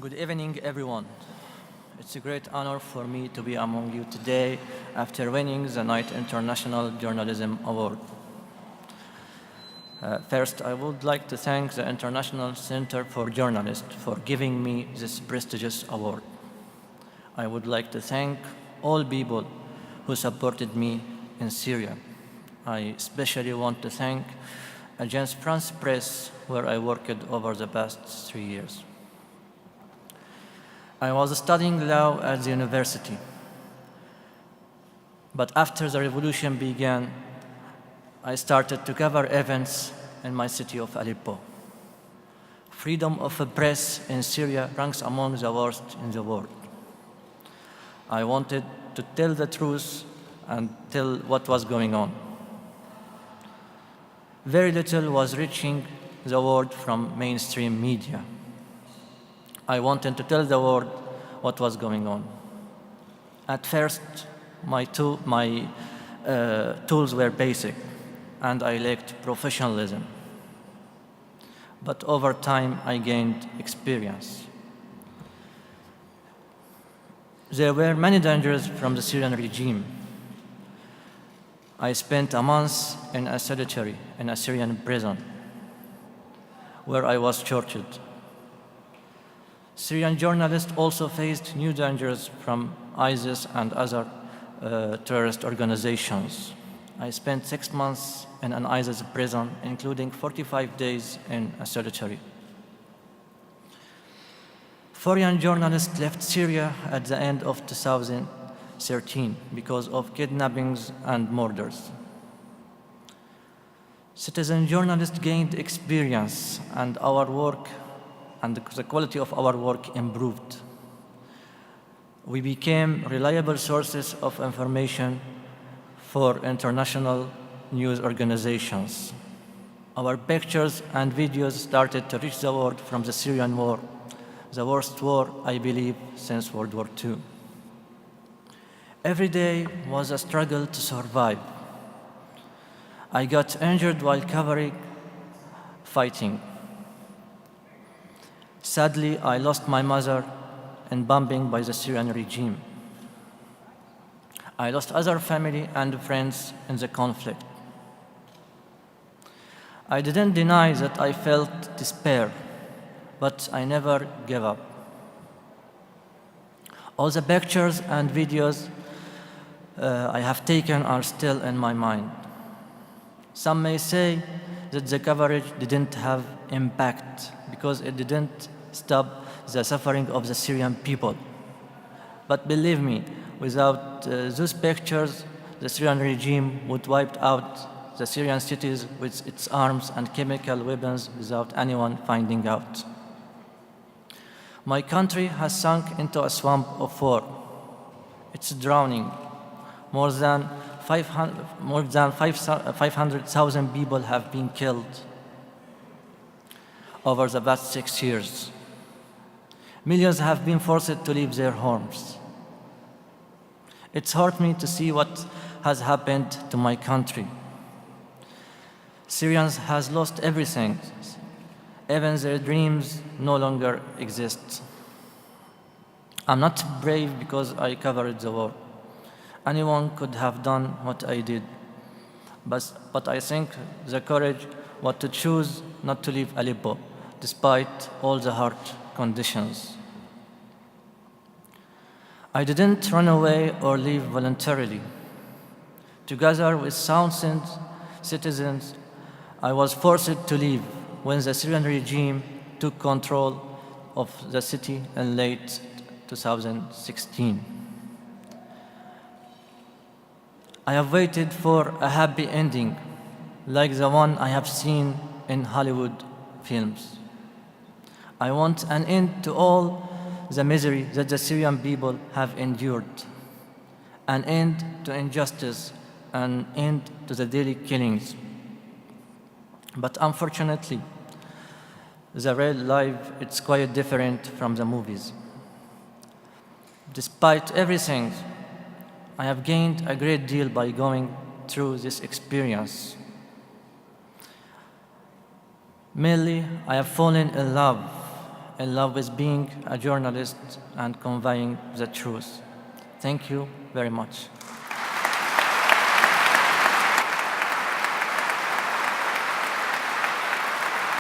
Good evening, everyone. It's a great honor for me to be among you today after winning the Knight International Journalism Award. First, I would like to thank the International Center for Journalists for giving me this prestigious award. I would like to thank all people who supported me in Syria. I especially want to thank Agence France Presse, where I worked over the past 3 years. I was studying law at the university, but after the revolution began, I started to cover events in my city of Aleppo. Freedom of the press in Syria ranks among the worst in the world. I wanted to tell the truth and tell what was going on. Very little was reaching the world from mainstream media. I wanted to tell the world what was going on. At first, my tools were basic, and I lacked professionalism. But over time, I gained experience. There were many dangers from the Syrian regime. I spent a month in a solitary in a Syrian prison, where I was tortured. Syrian journalists also faced new dangers from ISIS and other terrorist organizations. I spent 6 months in an ISIS prison, including 45 days in a solitary. Foreign journalists left Syria at the end of 2013 because of kidnappings and murders. Citizen journalists gained experience, and our work and the quality of our work improved. We became reliable sources of information for international news organizations. Our pictures and videos started to reach the world from the Syrian war, the worst war, I believe, since World War II. Every day was a struggle to survive. I got injured while covering fighting. Sadly, I lost my mother in bombing by the Syrian regime. I lost other family and friends in the conflict. I didn't deny that I felt despair, but I never gave up. All the pictures and videos I have taken are still in my mind. Some may say that the coverage didn't have impact because it didn't stop the suffering of the Syrian people. But believe me, without those pictures, the Syrian regime would wipe out the Syrian cities with its arms and chemical weapons without anyone finding out. My country has sunk into a swamp of war. It's drowning. More than 500,000 people have been killed over the past 6 years. Millions have been forced to leave their homes. It's hurt me to see what has happened to my country. Syrians have lost everything. Even their dreams no longer exist. I'm not brave because I covered the war. Anyone could have done what I did. But I think the courage was to choose not to leave Aleppo, despite all the hard conditions. I didn't run away or leave voluntarily. Together with thousands of citizens, I was forced to leave when the Syrian regime took control of the city in late 2016. I have waited for a happy ending, like the one I have seen in Hollywood films. I want an end to all the misery that the Syrian people have endured, an end to injustice, an end to the daily killings. But unfortunately, the real life is quite different from the movies. Despite everything, I have gained a great deal by going through this experience. Mainly, I have fallen in love in love with being a journalist and conveying the truth. Thank you very much.